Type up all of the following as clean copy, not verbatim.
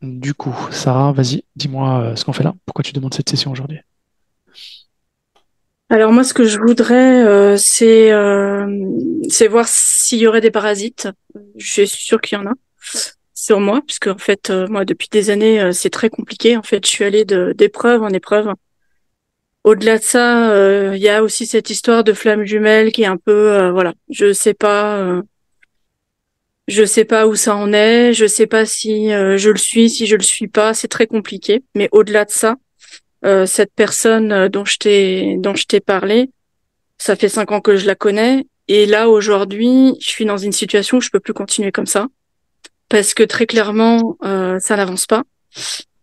Du coup, Sarah, vas-y, dis-moi ce qu'on fait là. Pourquoi tu demandes cette session aujourd'hui? Alors moi, ce que je voudrais, c'est voir s'il y aurait des parasites. Je suis sûre qu'il y en a sur moi, puisque en fait, moi, depuis des années, c'est très compliqué. En fait, je suis allée d'épreuve en épreuve. Au-delà de ça, il y a aussi cette histoire de flamme jumelle qui est un peu, voilà, je sais pas où ça en est, je sais pas si je le suis, si je le suis pas. C'est très compliqué. Mais au-delà de ça, cette personne dont je t'ai parlé. Ça fait 5 ans que je la connais. Et là, aujourd'hui, je suis dans une situation où je peux plus continuer comme ça. Parce que très clairement, ça n'avance pas.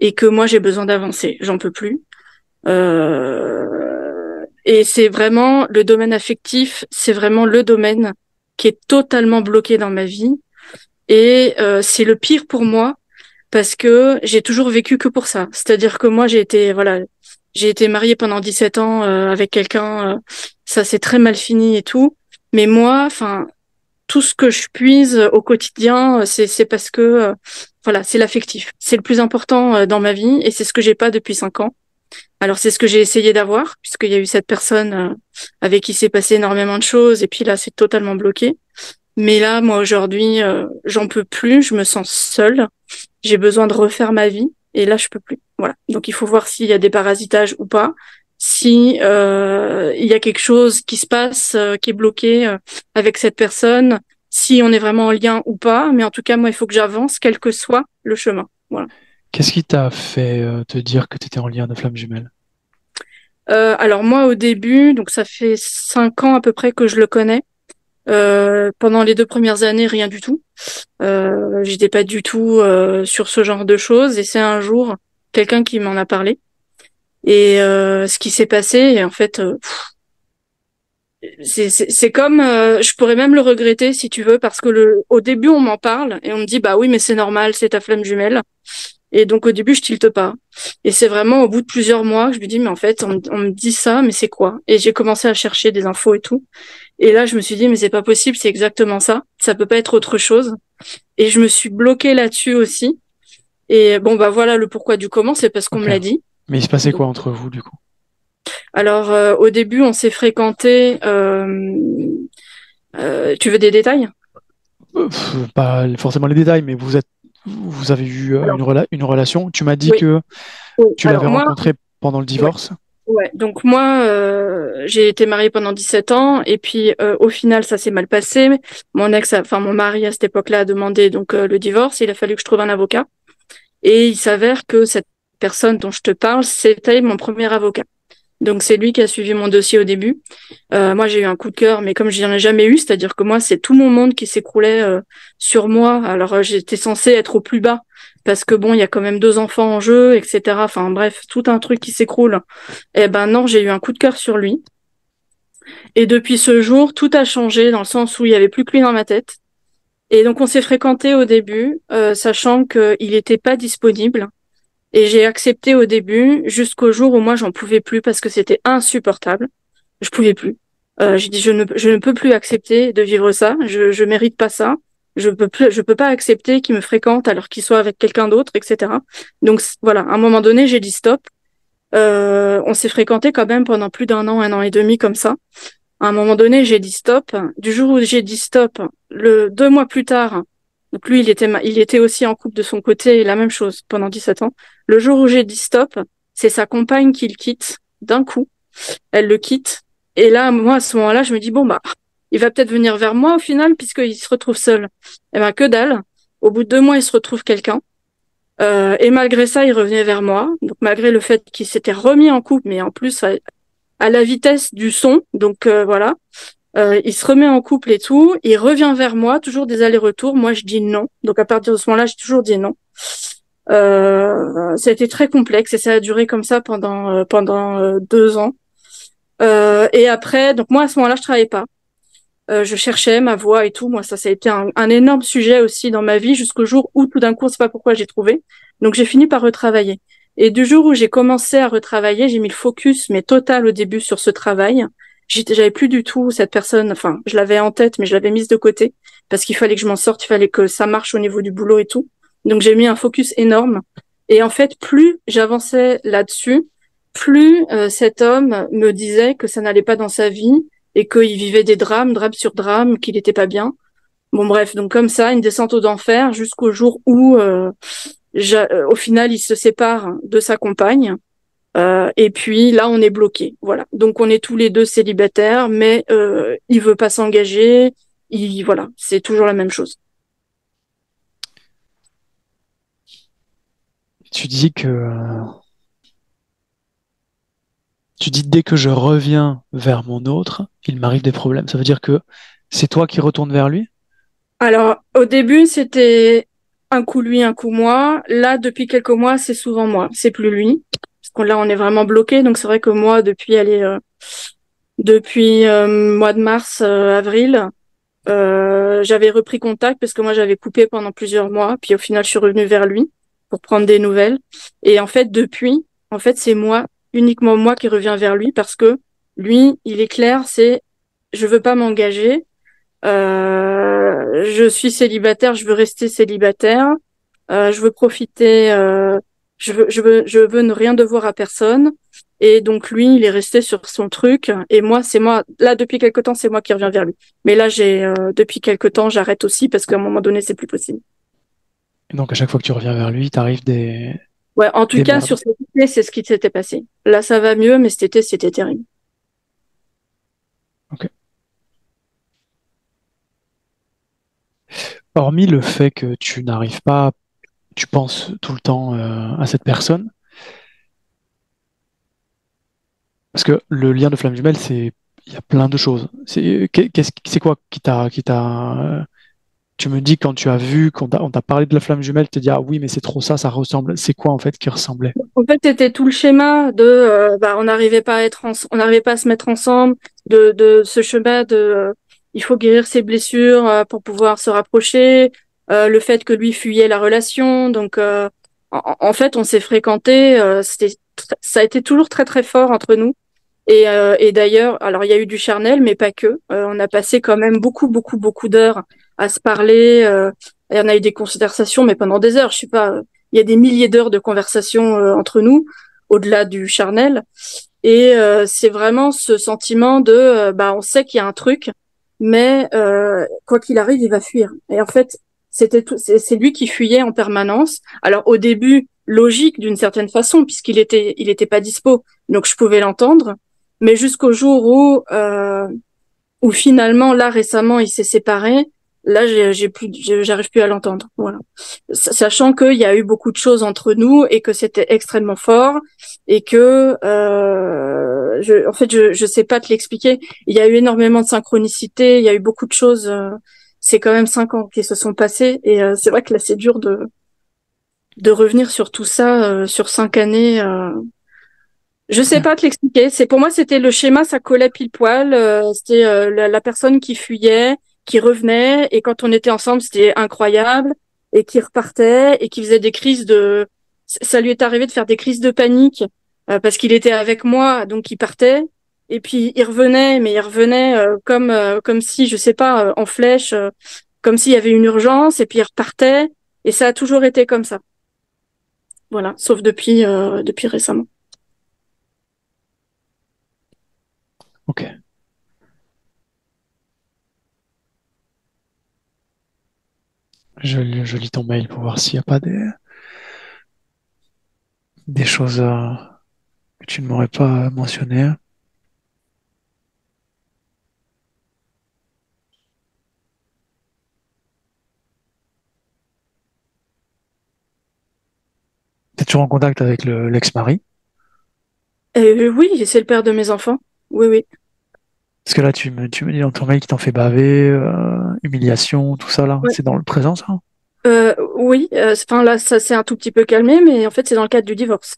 Et que moi, j'ai besoin d'avancer. J'en peux plus. Et c'est vraiment le domaine affectif, c'est vraiment le domaine qui est totalement bloqué dans ma vie. Et c'est le pire pour moi parce que j'ai toujours vécu que pour ça. C'est-à-dire que moi, voilà, j'ai été mariée pendant 17 ans avec quelqu'un, ça s'est très mal fini et tout. Mais moi, enfin, tout ce que je puise au quotidien, c'est parce que, voilà, c'est l'affectif. C'est le plus important dans ma vie et c'est ce que j'ai pas depuis 5 ans. Alors c'est ce que j'ai essayé d'avoir puisqu'il y a eu cette personne avec qui s'est passé énormément de choses et puis là, c'est totalement bloqué. Mais là, moi aujourd'hui, j'en peux plus. Je me sens seule. J'ai besoin de refaire ma vie et là je peux plus. Voilà. Donc il faut voir s'il y a des parasitages ou pas, si il y a quelque chose qui se passe, qui est bloqué avec cette personne, si on est vraiment en lien ou pas. Mais en tout cas, moi, il faut que j'avance, quel que soit le chemin. Voilà. Qu'est-ce qui t'a fait te dire que tu étais en lien de flamme jumelle? Alors moi, au début, donc ça fait 5 ans à peu près que je le connais. Pendant les 2 premières années, rien du tout. J'étais pas du tout sur ce genre de choses. Et c'est un jour quelqu'un qui m'en a parlé. Et ce qui s'est passé, et en fait, c'est comme, je pourrais même le regretter si tu veux, parce que au début on m'en parle et on me dit bah oui mais c'est normal, c'est ta flamme jumelle. Et donc au début je tilte pas. Et c'est vraiment au bout de plusieurs mois que je me dis mais en fait on me dit ça, mais c'est quoi? Et j'ai commencé à chercher des infos et tout. Et là je me suis dit mais c'est pas possible, c'est exactement ça. Ça peut pas être autre chose. Et je me suis bloquée là-dessus aussi. Et bon bah voilà le pourquoi du comment, c'est parce qu'on Ok. me l'a dit. Mais il se passait Donc quoi entre vous du coup? alors, au début, on s'est fréquenté. Tu veux des détails? Pas forcément les détails, mais vous avez eu Alors, une relation. Tu m'as dit oui, que oui. tu l'avais Alors moi, rencontré pendant le ouais, divorce. ouais. Donc moi, j'ai été mariée pendant 17 ans et puis au final, ça s'est mal passé. Enfin mon mari à cette époque-là a demandé donc le divorce. Il a fallu que je trouve un avocat et il s'avère que cette personne dont je te parle, c'était mon premier avocat. Donc c'est lui qui a suivi mon dossier au début. Moi j'ai eu un coup de cœur, mais comme je n'en ai jamais eu, c'est-à-dire que moi c'est tout mon monde qui s'écroulait sur moi. Alors j'étais censée être au plus bas parce que bon il y a quand même 2 enfants en jeu, etc. Enfin bref tout un truc qui s'écroule. Eh ben non j'ai eu un coup de cœur sur lui. Et depuis ce jour tout a changé dans le sens où il y avait plus que lui dans ma tête. Et donc on s'est fréquenté au début, sachant qu'il n'était pas disponible. Et j'ai accepté au début jusqu'au jour où moi j'en pouvais plus parce que c'était insupportable. Je pouvais plus. J'ai dit je ne peux plus accepter de vivre ça. Je mérite pas ça. Je peux pas accepter qu'il me fréquente alors qu'il soit avec quelqu'un d'autre, etc. Donc voilà, à un moment donné, j'ai dit stop. On s'est fréquenté quand même pendant plus d'un an et demi comme ça. À un moment donné, j'ai dit stop. Du jour où j'ai dit stop, 2 mois plus tard, donc lui, il était aussi en couple de son côté, et la même chose pendant 17 ans. Le jour où j'ai dit stop, c'est sa compagne qui le quitte d'un coup. Elle le quitte. Et là, moi, à ce moment-là, je me dis, bon, bah, il va peut-être venir vers moi au final, puisqu'il se retrouve seul. Eh ben, que dalle. Au bout de 2 mois, il se retrouve quelqu'un. Et malgré ça, il revenait vers moi. Donc, malgré le fait qu'il s'était remis en couple, mais en plus, à la vitesse du son. Donc, voilà. Il se remet en couple et tout. Il revient vers moi, toujours des allers-retours. Moi, je dis non. Donc, à partir de ce moment-là, j'ai toujours dit non. Ça a été très complexe et ça a duré comme ça pendant 2 ans. Et après, donc moi à ce moment-là, je travaillais pas. Je cherchais ma voie et tout. Moi, ça a été un énorme sujet aussi dans ma vie jusqu'au jour où tout d'un coup, c'est pas pourquoi j'ai trouvé. Donc j'ai fini par retravailler. Et du jour où j'ai commencé à retravailler, j'ai mis le focus, mais total au début sur ce travail. J'avais plus du tout cette personne. Enfin, je l'avais en tête, mais je l'avais mise de côté parce qu'il fallait que je m'en sorte, il fallait que ça marche au niveau du boulot et tout. Donc j'ai mis un focus énorme. Et en fait, plus j'avançais là-dessus, plus cet homme me disait que ça n'allait pas dans sa vie et qu'il vivait des drames, drame sur drame, qu'il n'était pas bien. Bon bref, donc comme ça, une descente aux enfers jusqu'au jour où, au final, il se sépare de sa compagne. Et puis là, on est bloqué. Voilà. Donc on est tous les deux célibataires, mais il veut pas s'engager. Voilà, c'est toujours la même chose. Tu dis que tu dis dès que je reviens vers mon autre, il m'arrive des problèmes. Ça veut dire que c'est toi qui retournes vers lui? Alors au début, c'était un coup lui, un coup moi. Là, depuis quelques mois, c'est souvent moi. C'est plus lui. Parce que là, on est vraiment bloqué. Donc c'est vrai que moi, depuis mois de mars, avril. J'avais repris contact parce que moi j'avais coupé pendant plusieurs mois, puis au final je suis revenue vers lui pour prendre des nouvelles. Et en fait depuis, en fait c'est moi, uniquement moi qui reviens vers lui parce que lui, il est clair, c'est je veux pas m'engager, je suis célibataire, je veux rester célibataire, je veux profiter, je veux ne rien devoir à personne. Et donc lui, il est resté sur son truc. Et moi, c'est moi. Là, depuis quelque temps, c'est moi qui reviens vers lui. Mais là, depuis quelque temps, j'arrête aussi parce qu'à un moment donné, c'est plus possible. Et donc à chaque fois que tu reviens vers lui, t'arrives Ouais, en tout des cas, merdes. sur cet été, c'est ce qui s'était passé. Là, ça va mieux, mais cet été, c'était terrible. Ok. Hormis le fait que tu n'arrives pas, tu penses tout le temps à cette personne, parce que le lien de flamme jumelle, il y a plein de choses. C'est quoi tu me dis quand tu as vu, on t'a parlé de la flamme jumelle, tu te dis ah oui mais c'est trop ça, ça ressemble. C'est quoi en fait qui ressemblait? En fait, c'était tout le schéma de, on n'arrivait pas à on n'arrivait pas à se mettre ensemble, de ce chemin de, il faut guérir ses blessures pour pouvoir se rapprocher, le fait que lui fuyait la relation, donc en fait, on s'est fréquenté, ça a été toujours très très fort entre nous. Et d'ailleurs, alors il y a eu du charnel, mais pas que. On a passé quand même beaucoup beaucoup beaucoup d'heures à se parler. Et on a eu des conversations, mais pendant des heures. Je sais pas, il y a des milliers d'heures de conversations entre nous, au-delà du charnel. Et c'est vraiment ce sentiment de, on sait qu'il y a un truc, mais quoi qu'il arrive, il va fuir. Et en fait, c'est lui qui fuyait en permanence. Alors au début, logique d'une certaine façon, il était pas dispo, donc je pouvais l'entendre. Mais jusqu'au jour où finalement, là récemment, il s'est séparé. Là, j'arrive plus à l'entendre. Voilà. Sachant qu'il y a eu beaucoup de choses entre nous et que c'était extrêmement fort et que, en fait, je sais pas te l'expliquer. Il y a eu énormément de synchronicité. Il y a eu beaucoup de choses. C'est quand même 5 ans qui se sont passés et c'est vrai que là, c'est dur de revenir sur tout ça sur 5 années. Je sais Ok. pas te l'expliquer. Pour moi, c'était le schéma, ça collait pile poil. C'était la personne qui fuyait, qui revenait, et quand on était ensemble, c'était incroyable, et qui repartait, et qui faisait des crises de. Ça lui est arrivé de faire des crises de panique parce qu'il était avec moi, donc il partait, et puis il revenait, mais il revenait comme si, je sais pas, en flèche, comme s'il y avait une urgence, et puis il repartait, et ça a toujours été comme ça. Voilà, sauf depuis récemment. Ok. Je lis ton mail pour voir s'il n'y a pas des choses que tu ne m'aurais pas mentionnées. T'es toujours en contact avec l'ex-mari? Oui, c'est le père de mes enfants. Oui, oui. Parce que là, tu me dis dans ton mail qu'il t'en fait baver, humiliation, tout ça là. Ouais. C'est dans le présent, ça? Oui, enfin là, ça s'est un tout petit peu calmé, mais en fait, c'est dans le cadre du divorce.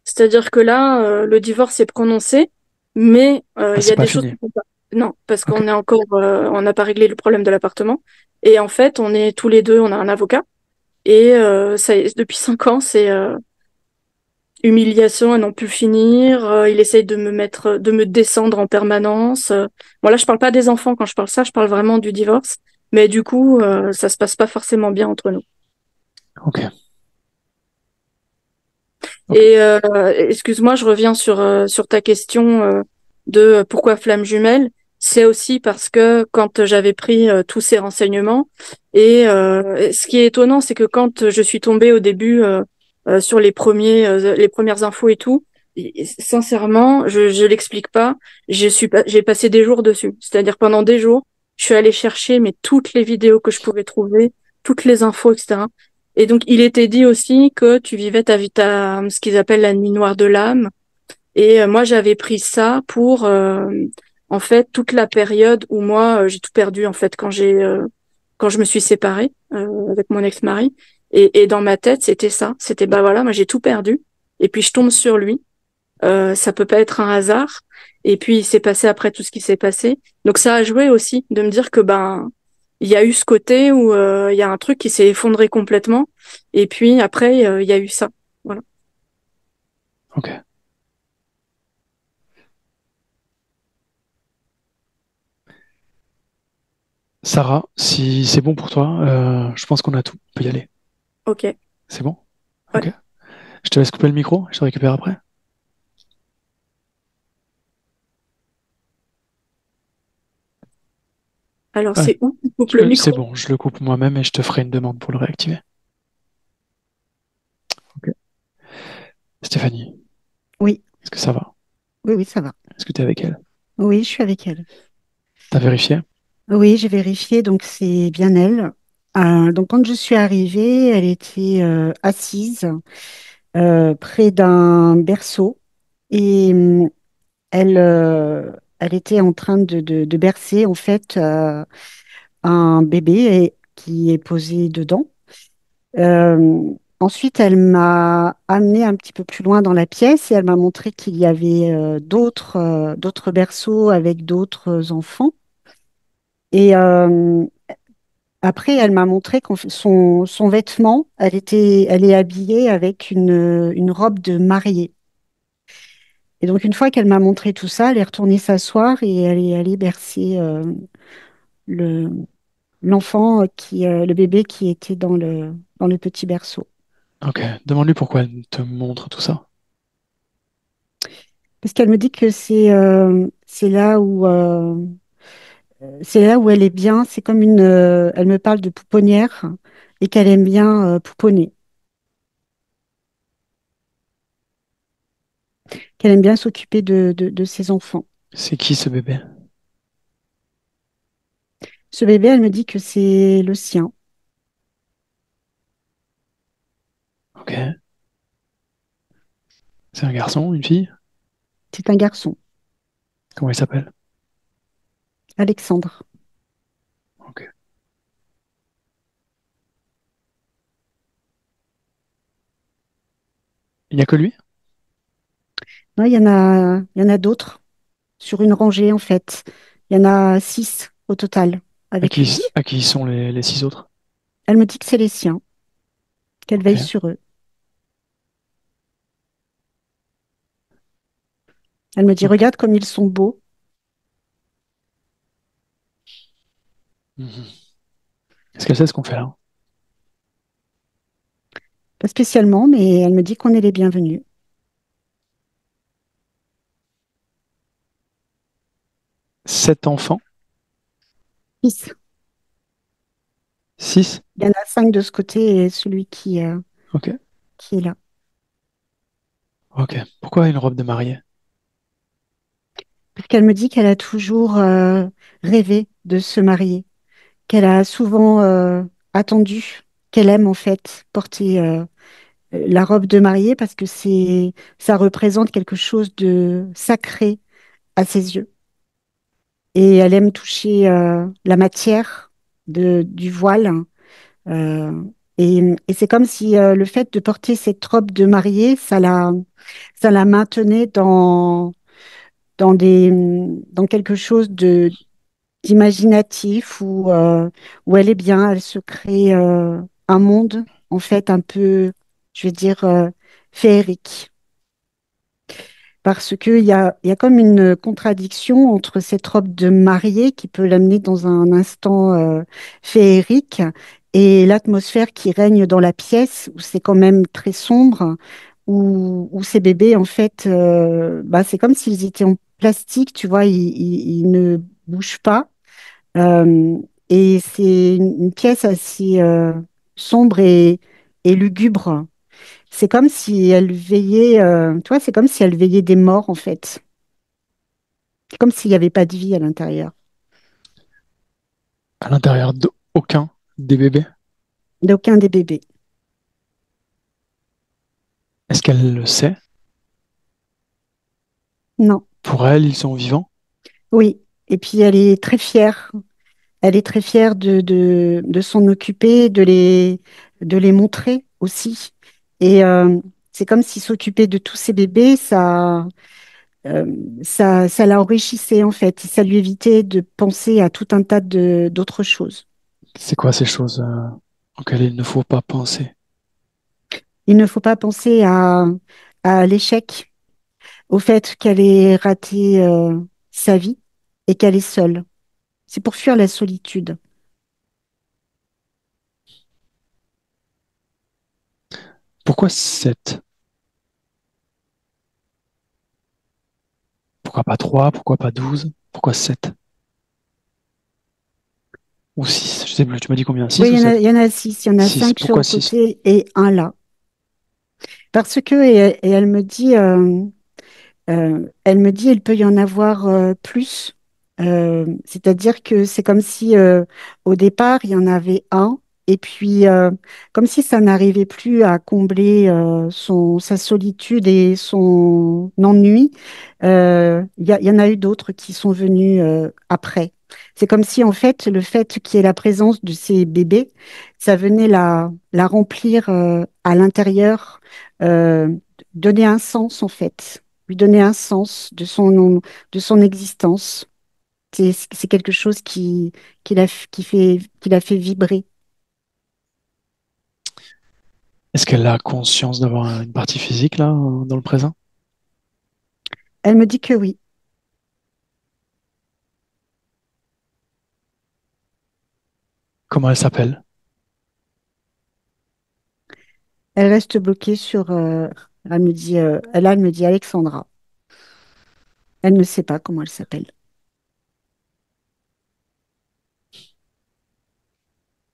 C'est-à-dire que là, le divorce est prononcé, mais Ah, il y c'est a pas des choses fini. qui sont pas. Non, parce Ok. qu'on est encore, on n'a pas réglé le problème de l'appartement. Et en fait, on est tous les deux, on a un avocat. Et depuis 5 ans, c'est humiliation à n'en plus finir. Il essaye de me descendre en permanence. Bon là, je parle pas des enfants quand je parle ça, je parle vraiment du divorce. Mais du coup, ça se passe pas forcément bien entre nous. Ok, ok. Et excuse-moi, je reviens sur ta question de pourquoi flamme jumelle. C'est aussi parce que quand j'avais pris tous ces renseignements, et ce qui est étonnant, c'est que quand je suis tombée au début sur les premières infos et tout, sincèrement, je l'explique pas. J'ai passé des jours dessus. C'est-à-dire pendant des jours, je suis allée chercher mais toutes les vidéos que je pouvais trouver, toutes les infos, etc. Et donc, il était dit aussi que tu vivais ce qu'ils appellent la nuit noire de l'âme. Et moi, j'avais pris ça pour, en fait, toute la période où moi, j'ai tout perdu, en fait, quand je me suis séparée avec mon ex-mari. Et dans ma tête, c'était ça. C'était, bah voilà, moi, j'ai tout perdu. Et puis, je tombe sur lui. Ça peut pas être un hasard. Et puis il s'est passé après tout ce qui s'est passé. Donc ça a joué aussi de me dire que ben il y a eu ce côté où il y a un truc qui s'est effondré complètement. Et puis après il y a eu ça. Voilà. Ok. Sarah, si c'est bon pour toi, je pense qu'on a tout. On peut y aller. Ok. C'est bon? Ouais. Ok. Je te laisse couper le micro, je te récupère après. Alors Ah, c'est où tu coupes le c'est micro? bon, je le coupe moi-même et je te ferai une demande pour le réactiver. Ok. Stéphanie, Oui, est-ce que ça va? oui, oui, ça va. Est-ce que tu es avec elle? Oui, je suis avec elle. T'as vérifié? Oui, j'ai vérifié, donc c'est bien elle. Donc quand je suis arrivée, elle était assise près d'un berceau et elle, elle était en train de bercer en fait un bébé qui est posé dedans. Ensuite, elle m'a amenée un petit peu plus loin dans la pièce et elle m'a montré qu'il y avait d'autres berceaux avec d'autres enfants. Et après, elle m'a montré son vêtement, elle est habillée avec une robe de mariée. Et donc, une fois qu'elle m'a montré tout ça, elle est retournée s'asseoir et elle est allée bercer le, l'enfant le bébé qui était dans le petit berceau. Ok. Demande-lui pourquoi elle te montre tout ça. Parce qu'elle me dit que c'est là où elle est bien. C'est comme elle me parle de pouponnière et qu'elle aime bien pouponner, qu'elle aime bien s'occuper de ses enfants. C'est qui ce bébé? Ce bébé, elle me dit que c'est le sien. Ok. C'est un garçon, une fille? C'est un garçon, Comment il s'appelle? Alexandre. Ok. Il n'y a que lui? Non, il y en a d'autres sur une rangée, en fait. Il y en a 6 au total avec lui. À qui sont les six autres? Elle me dit que c'est les siens, qu'elle Ok. veille sur eux. Elle me dit, Ok. regarde comme ils sont beaux. Mhm. Est-ce qu'elle sait ce qu'on fait là? Pas spécialement, mais elle me dit qu'on est les bienvenus. 7 enfants? 6. 6? Il y en a 5 de ce côté et celui Ok. qui est là. Ok. Pourquoi une robe de mariée? Parce qu'elle me dit qu'elle a toujours rêvé de se marier, qu'elle a souvent attendu, qu'elle aime en fait porter la robe de mariée parce que ça représente quelque chose de sacré à ses yeux. Et elle aime toucher la matière du voile. euh, et c'est comme si le fait de porter cette robe de mariée, ça la maintenait dans quelque chose d'imaginatif où elle est bien, elle se crée un monde en fait un peu, je vais dire, féerique. Parce il y a comme une contradiction entre cette robe de mariée qui peut l'amener dans un instant féerique et l'atmosphère qui règne dans la pièce, où c'est quand même très sombre, où ces bébés, en fait, bah, c'est comme s'ils étaient en plastique, tu vois, ils ne bougent pas. Euh, et c'est une pièce assez sombre et lugubre. C'est comme si elle veillait, tu vois, c'est comme si elle veillait des morts, en fait. C'est comme s'il n'y avait pas de vie à l'intérieur. À l'intérieur d'aucun des bébés. D'aucun des bébés. Est-ce qu'elle le sait? Non. Pour elle, ils sont vivants? Oui. Et puis elle est très fière. Elle est très fière de s'en occuper, de les montrer aussi. Et c'est comme si s'occuper de tous ces bébés, euh, ça l'enrichissait en fait. Ça lui évitait de penser à tout un tas d'autres choses. C'est quoi ces choses auxquelles il ne faut pas penser? Il ne faut pas penser à l'échec, au fait qu'elle ait raté sa vie et qu'elle est seule. C'est pour fuir la solitude. Pourquoi 7? Pourquoi pas 3? Pourquoi pas 12? Pourquoi 7? Ou 6? Je sais plus, tu m'as dit combien? Oui, 6 ou 7? il y en a six, il y en a 6. cinq sur Pourquoi le 6? côté et un là. Parce que, et elle me dit, elle me dit, il peut y en avoir plus. C'est-à-dire que c'est comme si au départ, il y en avait un, et puis comme si ça n'arrivait plus à combler sa solitude et son ennui, il y en a eu d'autres qui sont venus après. C'est comme si en fait, le fait qu'il y ait la présence de ces bébés, ça venait la remplir à l'intérieur, euh, donner un sens en fait, lui donner un sens de son existence. C'est quelque chose qui l'a fait vibrer. Est-ce qu'elle a conscience d'avoir une partie physique là, dans le présent? Elle me dit que oui. Comment elle s'appelle? Elle reste bloquée sur. Elle me dit, elle me dit Alexandra. Elle ne sait pas comment elle s'appelle.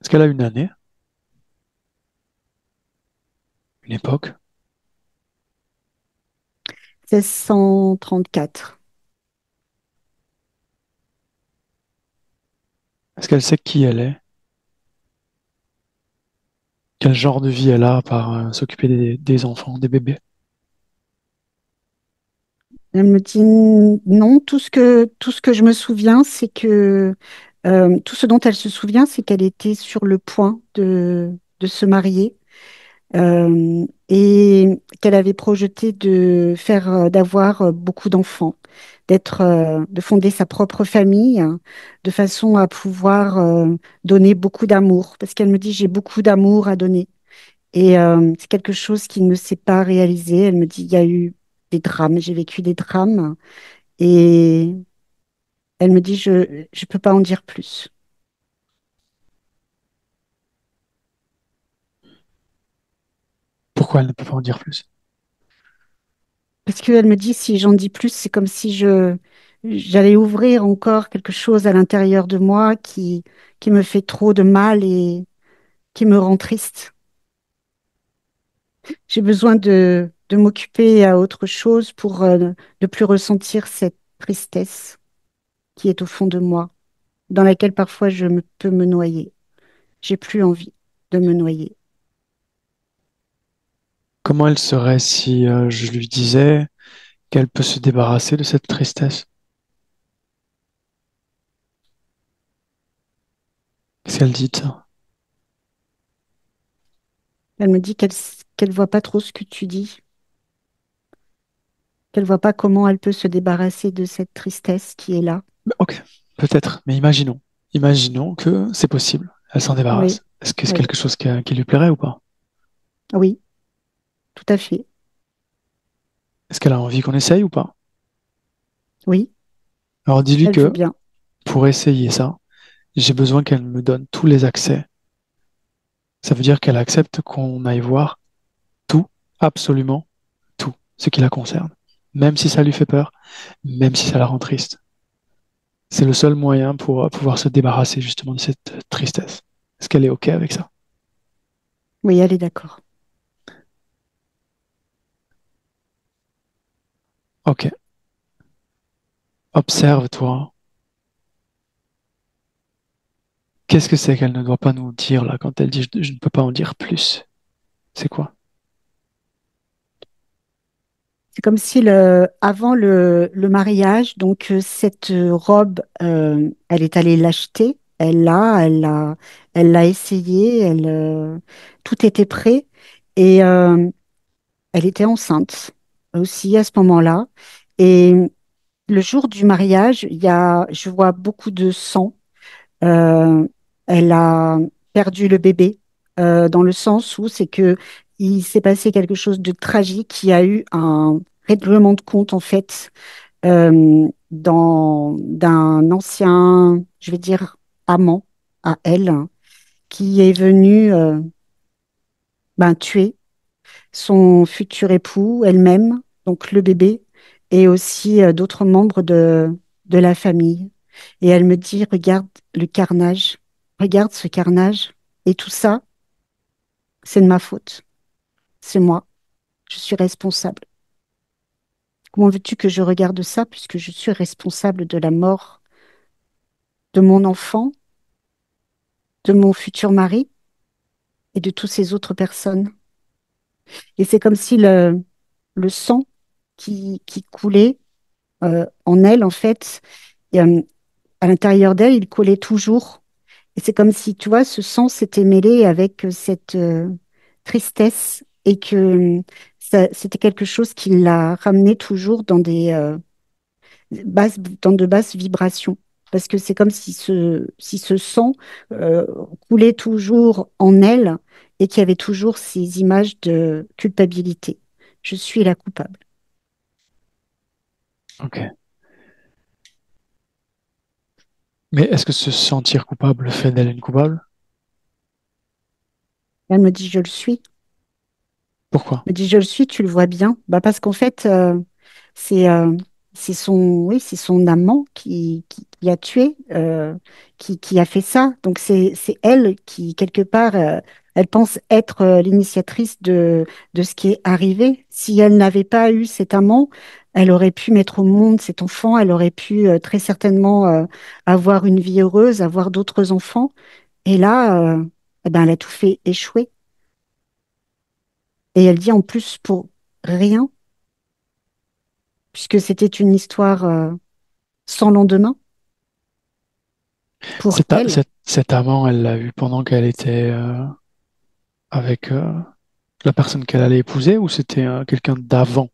Est-ce qu'elle a une année? Une époque? 1634. Est-ce qu'elle sait qui elle est? Quel genre de vie elle a à part s'occuper des enfants, des bébés? Elle me dit non. Tout ce que je me souviens, c'est que tout ce dont elle se souvient, c'est qu'elle était sur le point de se marier et qu'elle avait projeté d'avoir beaucoup d'enfants, de fonder sa propre famille, hein, de façon à pouvoir donner beaucoup d'amour. Parce qu'elle me dit, j'ai beaucoup d'amour à donner. Et c'est quelque chose qui ne s'est pas réalisé. Elle me dit, il y a eu des drames, j'ai vécu des drames. Et elle me dit, je peux pas en dire plus. Pourquoi elle ne peut pas en dire plus? Parce qu'elle me dit, si j'en dis plus, c'est comme si j'allais ouvrir encore quelque chose à l'intérieur de moi qui me fait trop de mal et qui me rend triste. J'ai besoin de m'occuper à autre chose pour ne plus ressentir cette tristesse qui est au fond de moi, dans laquelle parfois peux me noyer. J'ai plus envie de me noyer. Comment elle serait si je lui disais qu'elle peut se débarrasser de cette tristesse? Qu'est-ce qu'elle dit de ça? Elle me dit qu'elle voit pas trop ce que tu dis, qu'elle voit pas comment elle peut se débarrasser de cette tristesse qui est là. Ok, peut-être, mais imaginons. Imaginons que c'est possible. Elle s'en Oui, débarrasse. Est-ce que c'est oui, quelque chose qui lui plairait ou pas? oui, tout à fait. Est-ce qu'elle a envie qu'on essaye ou pas? Oui, Alors dis-lui elle veut que bien. pour essayer ça, j'ai besoin qu'elle me donne tous les accès Ça veut dire qu'elle accepte qu'on aille voir tout, absolument tout, ce qui la concerne. Même si ça lui fait peur, même si ça la rend triste. C'est le seul moyen pour pouvoir se débarrasser justement de cette tristesse. Est-ce qu'elle est OK avec ça? Oui, elle est d'accord. OK. Observe-toi. Qu'est-ce que c'est qu'elle ne doit pas nous dire là quand elle dit je ne peux pas en dire plus? C'est quoi? C'est comme si avant le mariage, donc cette robe, elle est allée l'acheter. Elle l'a essayée. Tout était prêt et elle était enceinte aussi à ce moment-là. Et le jour du mariage, je vois beaucoup de sang. Euh, Elle a perdu le bébé dans le sens où c'est que il s'est passé quelque chose de tragique. Il y a eu un règlement de compte en fait d'un ancien, je vais dire, amant à elle qui est venu tuer son futur époux, elle-même, donc le bébé, et aussi d'autres membres de la famille. Et elle me dit, regarde le carnage, regarde ce carnage, et tout ça, c'est de ma faute, c'est moi, je suis responsable. Comment veux-tu que je regarde ça puisque je suis responsable de la mort de mon enfant, de mon futur mari et de toutes ces autres personnes? Et c'est comme si le sang qui coulait en elle, en fait, euh, à l'intérieur d'elle, il collait toujours. Et c'est comme si, tu vois, ce sang s'était mêlé avec cette tristesse et que c'était quelque chose qui l'a ramené toujours dans dans de basses vibrations. Parce que c'est comme si ce sang euh, coulait toujours en elle et qu'il y avait toujours ces images de culpabilité. Je suis la coupable. OK. Mais est-ce que se sentir coupable fait d'elle une coupable? Elle me dit, je le suis. Pourquoi? Me dit, je le suis, tu le vois bien. Bah, parce qu'en fait, c'est oui, c'est son amant qui a tué, qui a fait ça. Donc, c'est elle qui, quelque part, elle pense être l'initiatrice de ce qui est arrivé. Si elle n'avait pas eu cet amant, elle aurait pu mettre au monde cet enfant, elle aurait pu très certainement avoir une vie heureuse, avoir d'autres enfants. Et là, eh ben, elle a tout fait échouer. Et elle dit en plus pour rien, puisque c'était une histoire sans lendemain pour elle. Cet amant, elle l'a eu pendant qu'elle était avec la personne qu'elle allait épouser ou c'était quelqu'un d'avant?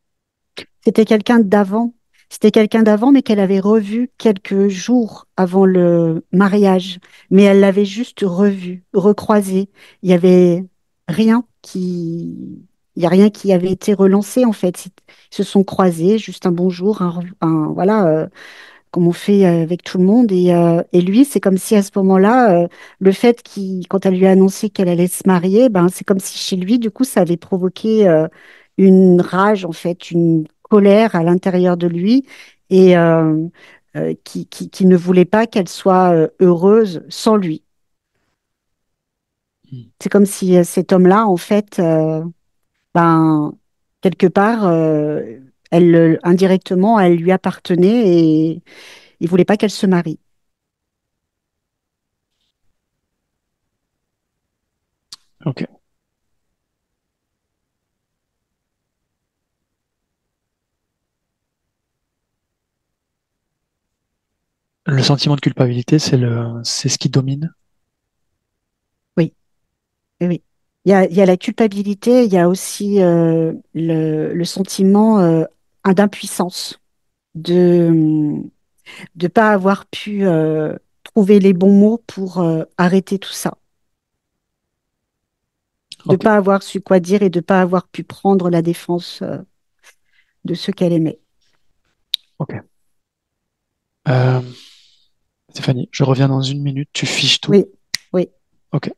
C'était quelqu'un d'avant. C'était quelqu'un d'avant, mais qu'elle avait revu quelques jours avant le mariage. Mais elle l'avait juste revu, recroisé. Il y avait rien il y a rien qui avait été relancé en fait. Ils se sont croisés, juste un bonjour, voilà. Comme on fait avec tout le monde. Et lui, c'est comme si à ce moment-là, le fait quand elle lui a annoncé qu'elle allait se marier, ben, c'est comme si chez lui, du coup, ça avait provoqué une rage, en fait, une colère à l'intérieur de lui et qui ne voulait pas qu'elle soit heureuse sans lui. Hmm. C'est comme si cet homme-là, en fait, ben, quelque part, indirectement, elle lui appartenait et il voulait pas qu'elle se marie. OK. Le sentiment de culpabilité, c'est ce qui domine. Oui. Oui, oui. Il y a la culpabilité, il y a aussi le sentiment d'impuissance, de ne pas avoir pu trouver les bons mots pour arrêter tout ça, de ne OK. pas avoir su quoi dire et de ne pas avoir pu prendre la défense de ceux qu'elle aimait. OK. Euh, Stéphanie, je reviens dans une minute. Tu fiches tout. Oui, oui. OK.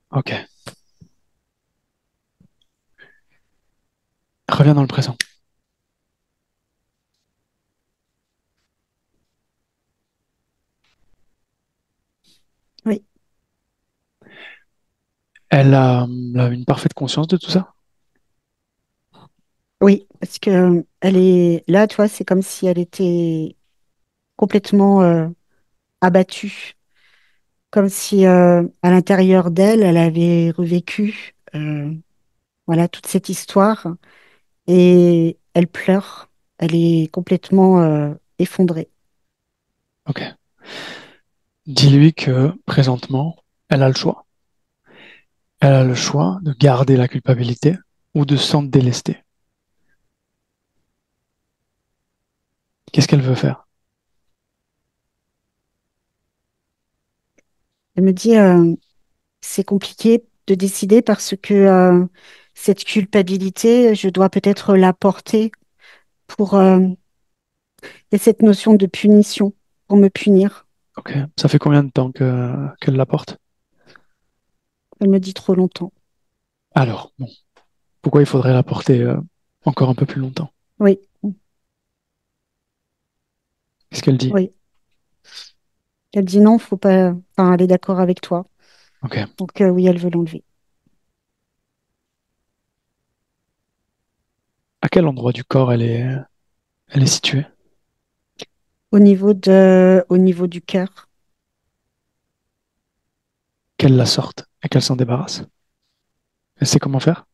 Ok. Reviens dans le présent. Oui, Elle a une parfaite conscience de tout ça? oui, parce que elle est là, tu vois, c'est comme si elle était complètement abattue, comme si à l'intérieur d'elle, elle avait revécu voilà toute cette histoire et elle pleure. Elle est complètement effondrée. Ok. Dis-lui que présentement, elle a le choix. Elle a le choix de garder la culpabilité ou de s'en délester. Qu'est-ce qu'elle veut faire? Elle me dit, c'est compliqué de décider parce que cette culpabilité, je dois peut-être la porter pour il y a cette notion de punition, pour me punir. Ok. Ça fait combien de temps qu'elle la porte? Elle me dit trop longtemps. Alors, bon, pourquoi il faudrait la porter encore un peu plus longtemps? Oui, Qu'est-ce qu'elle dit? oui. Elle dit non, faut pas. Enfin, elle est d'accord avec toi. Ok. Donc oui, elle veut l'enlever. À quel endroit du corps elle est située? Au niveau du cœur. Qu'elle la sorte et qu'elle s'en débarrasse. Elle sait comment faire?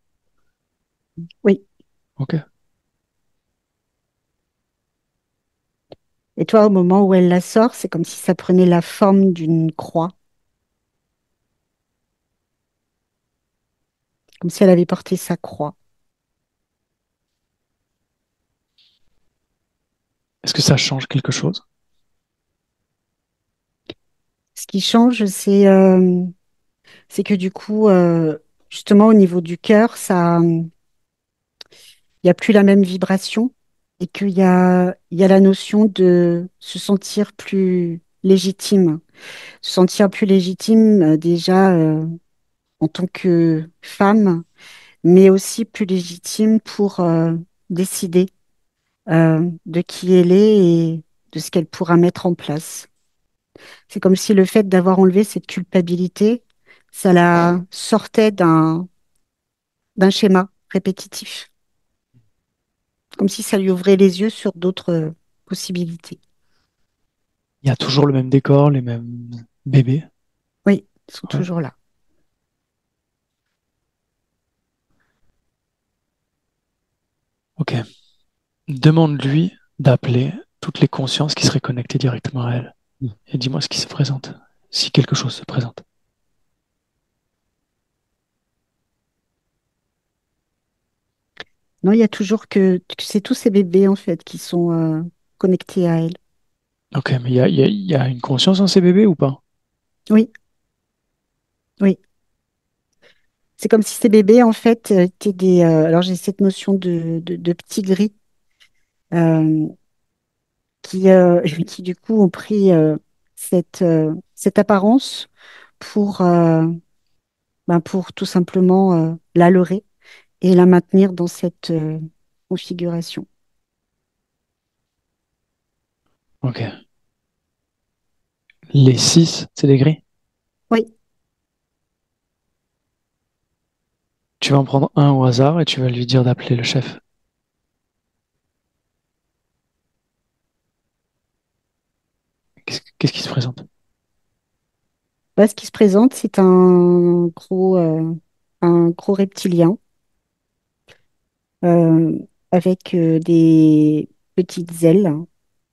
Oui. Ok. Et toi, au moment où elle la sort, c'est comme si ça prenait la forme d'une croix, comme si elle avait porté sa croix. Est-ce que ça change quelque chose? Ce qui change, c'est que du coup, justement, au niveau du cœur, il n'y a plus la même vibration et il y a la notion de se sentir plus légitime. Se sentir plus légitime déjà en tant que femme, mais aussi plus légitime pour décider de qui elle est et de ce qu'elle pourra mettre en place. C'est comme si le fait d'avoir enlevé cette culpabilité, ça la sortait d'un schéma répétitif, comme si ça lui ouvrait les yeux sur d'autres possibilités. Il y a toujours le même décor, les mêmes bébés. Oui, ils sont Ouais. toujours là. Ok. Demande-lui d'appeler toutes les consciences qui seraient connectées directement à elle. Et dis-moi ce qui se présente, si quelque chose se présente. Non, il y a toujours que c'est tous ces bébés en fait qui sont connectés à elle. Ok, mais il y a une conscience en ces bébés ou pas? Oui, oui. C'est comme si ces bébés en fait étaient des. Alors j'ai cette notion de petits gris euh, qui du coup ont pris cette apparence pour, pour tout simplement la leurrer et la maintenir dans cette configuration. Ok. Les 6, c'est des gris. Oui, Tu vas en prendre un au hasard et tu vas lui dire d'appeler le chef. Qu'est-ce qui se présente? là, ce qui se présente, c'est un gros reptilien euh, avec des petites ailes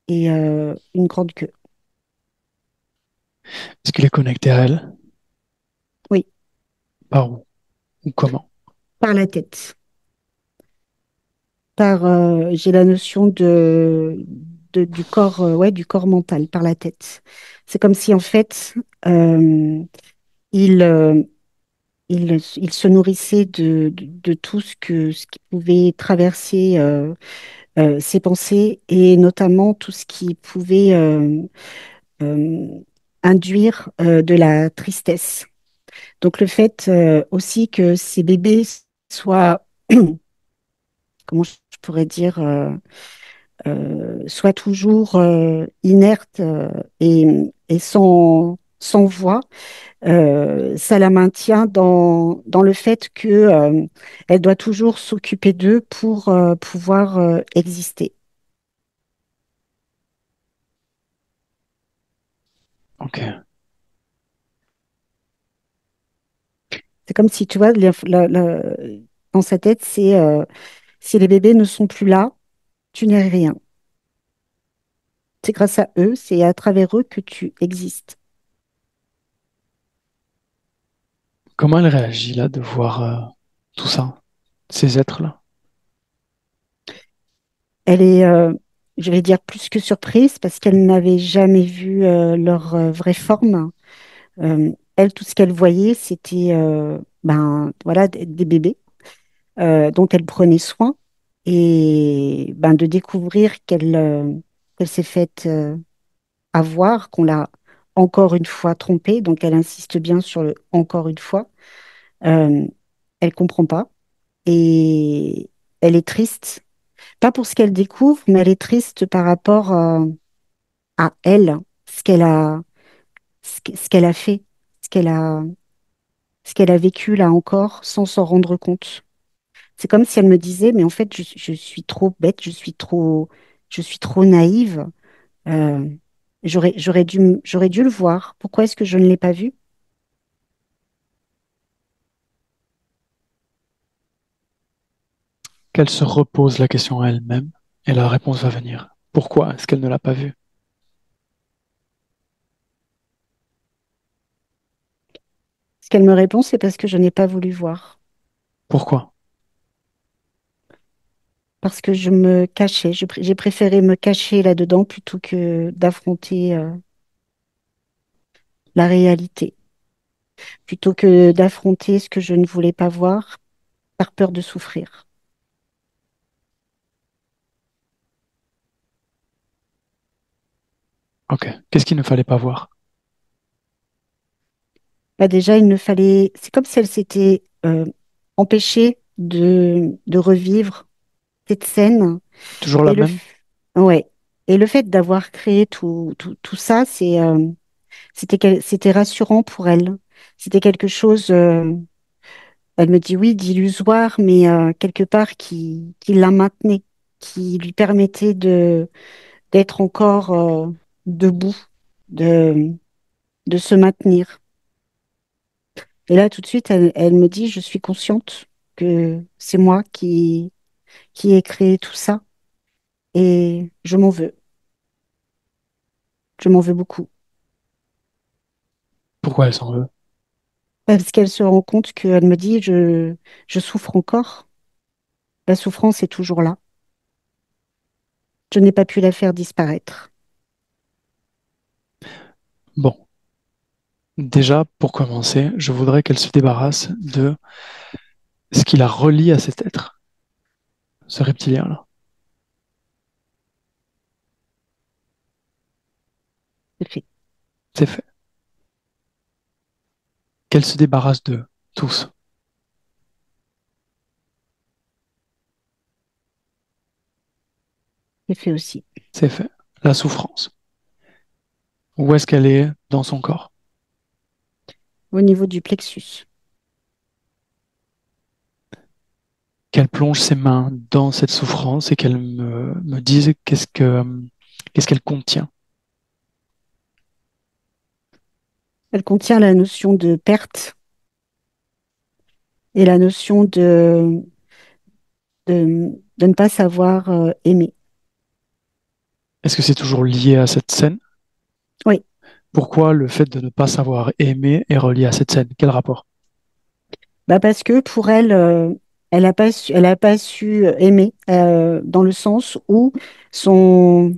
et une grande queue. Est-ce qu'il est connecté à elle? Oui, Par où? Ou comment? par la tête. J'ai la notion du corps, ouais, du corps mental, par la tête. C'est comme si en fait, euh, il, euh, il se nourrissait de tout ce qui pouvait traverser ses pensées et notamment tout ce qui pouvait euh, induire de la tristesse. Donc le fait aussi que ces bébés soient, comment je pourrais dire, soient toujours inertes et sans voix, ça la maintient dans le fait que elle doit toujours s'occuper d'eux pour pouvoir exister. Ok. C'est comme si, tu vois, dans sa tête, c'est si les bébés ne sont plus là, tu n'es rien. C'est grâce à eux, c'est à travers eux que tu existes. Comment elle réagit là de voir tout ça, ces êtres-là? Elle est, je vais dire, plus que surprise parce qu'elle n'avait jamais vu leur vraie forme. Elle, tout ce qu'elle voyait, c'était ben, voilà, des bébés dont elle prenait soin et ben, de découvrir qu'elle s'est faite avoir, qu'on l'a encore une fois trompée. Donc, elle insiste bien sur le encore une fois. Euh, elle comprend pas et elle est triste. Pas pour ce qu'elle découvre, mais elle est triste par rapport à elle, ce qu'elle a, ce qu'elle a fait, ce qu'elle a, ce qu'elle a vécu là encore sans s'en rendre compte. C'est comme si elle me disait, mais en fait, je suis trop bête, je suis trop naïve. Euh, j'aurais dû le voir. Pourquoi est-ce que je ne l'ai pas vu? Qu'elle se repose la question à elle-même et la réponse va venir. Pourquoi est-ce qu'elle ne l'a pas vu? Ce qu'elle me répond, c'est parce que je n'ai pas voulu voir. Pourquoi? Parce que je me cachais. J'ai préféré me cacher là-dedans plutôt que d'affronter la réalité, plutôt que d'affronter ce que je ne voulais pas voir par peur de souffrir. Ok. Qu'est-ce qu'il ne fallait pas voir? Là, déjà, il ne fallait. C'est comme si elle s'était empêchée de revivre cette scène. Toujours la Et même? ouais. Et le fait d'avoir créé tout ça, c'était rassurant pour elle. C'était quelque chose, elle me dit oui, d'illusoire, mais quelque part qui la maintenait, qui lui permettait d'être encore debout, de, de se maintenir. Et là, tout de suite, elle me dit, je suis consciente que c'est moi qui ai créé tout ça et je m'en veux. Je m'en veux beaucoup. Pourquoi elle s'en veut? Parce qu'elle se rend compte qu'elle me dit, je souffre encore. La souffrance est toujours là. Je n'ai pas pu la faire disparaître. Bon, déjà, pour commencer, je voudrais qu'elle se débarrasse de ce qui la relie à cet être, ce reptilien-là. C'est fait. C'est fait. Qu'elle se débarrasse d'eux, tous. C'est fait aussi. C'est fait. La souffrance. Où est-ce qu'elle est dans son corps? Au niveau du plexus. Qu'elle plonge ses mains dans cette souffrance et qu'elle me dise qu'est-ce qu'elle contient. Elle contient la notion de perte et la notion de ne pas savoir aimer. Est-ce que c'est toujours lié à cette scène? Oui, Pourquoi le fait de ne pas savoir aimer est relié à cette scène? Quel rapport? bah parce que pour elle, elle a pas su aimer dans le sens où son,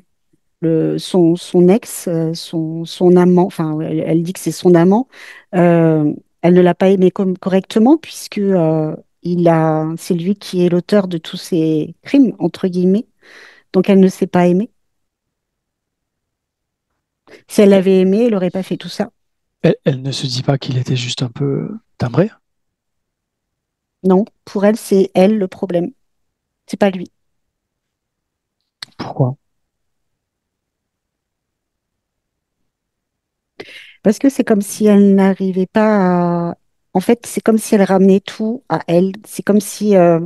son ex, son amant, enfin, elle dit que c'est son amant, elle ne l'a pas aimé comme, correctement puisque c'est lui qui est l'auteur de tous ces crimes, entre guillemets. Donc elle ne s'est pas aimée. Si elle l'avait aimé, elle n'aurait pas fait tout ça. Elle ne se dit pas qu'il était juste un peu timbré? Non, pour elle, c'est elle le problème. C'est pas lui. Pourquoi? Parce que c'est comme si elle n'arrivait pas à... En fait, c'est comme si elle ramenait tout à elle. C'est comme si euh,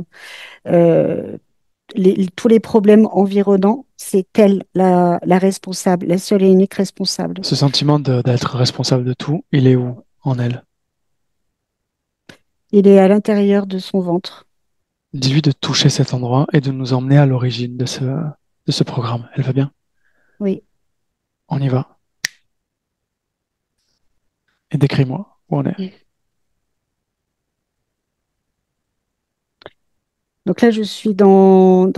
tous les problèmes environnants, c'est elle la responsable, la seule et unique responsable. Ce sentiment d'être responsable de tout, il est où en elle? Il est à l'intérieur de son ventre. Dis-lui de toucher cet endroit et de nous emmener à l'origine de ce programme. Elle va bien? Oui. On y va. Et décris-moi où on est. Donc là, je suis dans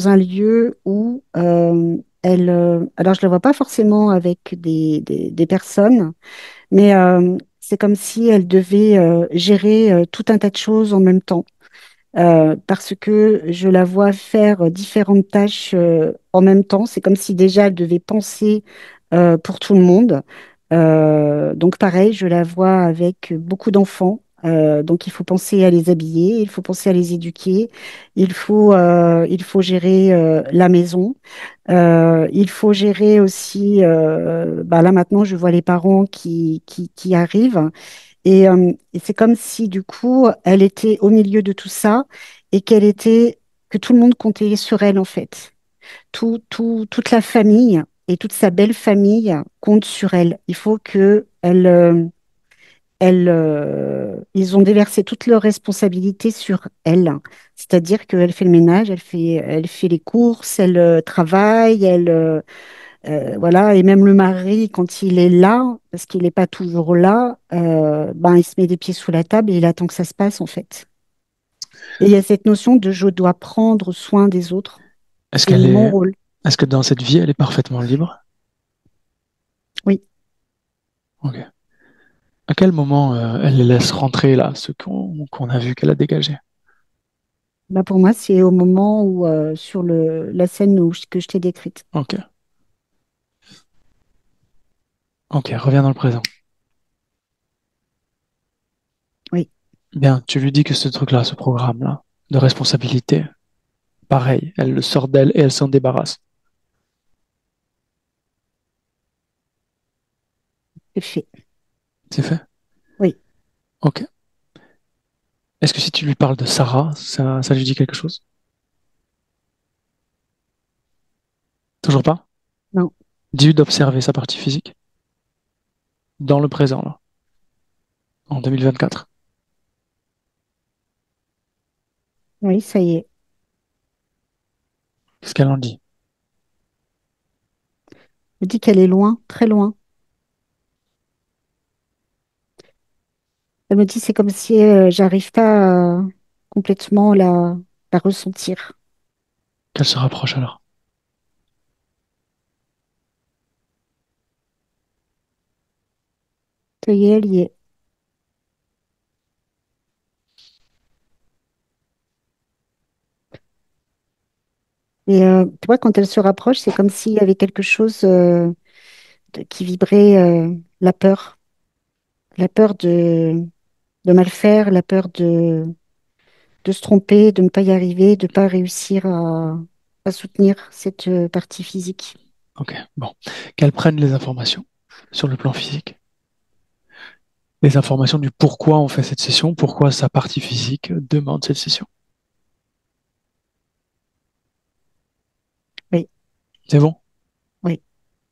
un lieu où elle... alors, je ne la vois pas forcément avec des personnes, mais c'est comme si elle devait gérer tout un tas de choses en même temps. Parce que je la vois faire différentes tâches en même temps. C'est comme si déjà elle devait penser pour tout le monde. Donc pareil, je la vois avec beaucoup d'enfants. Donc il faut penser à les habiller, il faut penser à les éduquer, il faut gérer la maison, il faut gérer aussi, bah là maintenant je vois les parents qui arrivent. Et c'est comme si, du coup, elle était au milieu de tout ça et que tout le monde comptait sur elle, en fait. Toute la famille et toute sa belle famille compte sur elle. Il faut que ils ont déversé toutes leurs responsabilités sur elle. C'est-à-dire qu'elle fait le ménage, elle fait les courses, elle travaille, voilà, et même le mari, quand il est là, parce qu'il n'est pas toujours là, ben, il se met des pieds sous la table et il attend que ça se passe, en fait. Et il y a cette notion de je dois prendre soin des autres. Est-ce C'est qu'elle mon est, rôle. est-ce que dans cette vie, elle est parfaitement libre? Oui. Ok. À quel moment elle les laisse rentrer là, ce qu'on a vu qu'elle a dégagé? Bah, pour moi, c'est au moment où, sur la scène que je t'ai décrite. Ok. Ok, reviens dans le présent. Oui, Bien, tu lui dis que ce truc-là, ce programme-là, de responsabilité, pareil, elle le sort d'elle et elle s'en débarrasse. c'est fait. C'est fait? Oui. Ok. Est-ce que si tu lui parles de Sarah, ça lui dit quelque chose? Toujours pas? Non. Dis-lui d'observer sa partie physique dans le présent, là, en 2024. Oui, ça y est. Qu'est-ce qu'elle en dit? Je dis qu'elle est loin, très loin. Elle me dit c'est comme si j'arrive pas à complètement la ressentir. Qu'elle se rapproche alors. Ça y est, elle y est. Et tu vois, quand elle se rapproche, c'est comme s'il y avait quelque chose qui vibrait, la peur de mal faire, la peur de se tromper, de ne pas y arriver, de ne pas réussir à soutenir cette partie physique. Ok, bon. Qu'elle prenne les informations sur le plan physique. Les informations du pourquoi on fait cette session, pourquoi sa partie physique demande cette session. Oui, C'est bon? oui,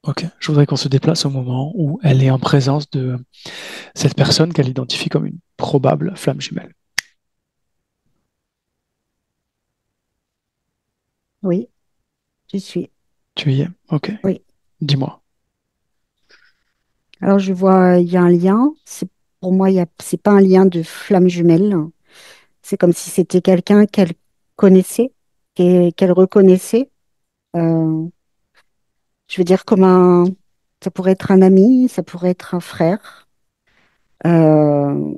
Ok. Je voudrais qu'on se déplace au moment où elle est en présence de cette personne qu'elle identifie comme une probable flamme jumelle. oui, j'y suis. Tu y es? Ok. Oui. Dis-moi. Alors je vois, il y a un lien. Pour moi, c'est pas un lien de flamme jumelle. C'est comme si c'était quelqu'un qu'elle connaissait, qu'elle reconnaissait. Euh, je veux dire ça pourrait être un ami, ça pourrait être un frère, euh,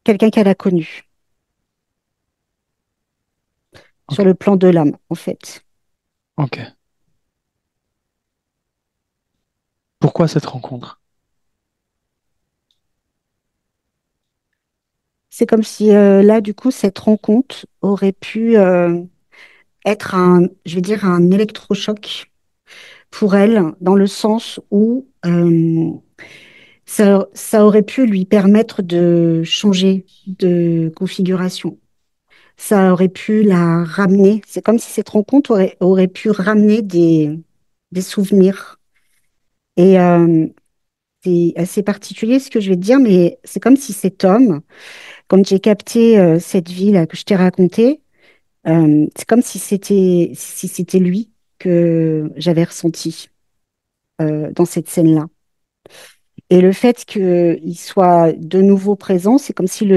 quelqu'un qu'elle a connu Ok. sur le plan de l'âme, en fait. Ok. Pourquoi cette rencontre? C'est comme si là, du coup, cette rencontre aurait pu être je vais dire, un électrochoc pour elle, dans le sens où ça aurait pu lui permettre de changer de configuration. Ça aurait pu la ramener. C'est comme si cette rencontre aurait pu ramener des souvenirs. Et c'est assez particulier ce que je vais te dire, mais c'est comme si cet homme, quand j'ai capté cette vie là que je t'ai racontée, c'est comme si c'était lui que j'avais ressenti dans cette scène-là. Et le fait qu'il soit de nouveau présent, c'est comme si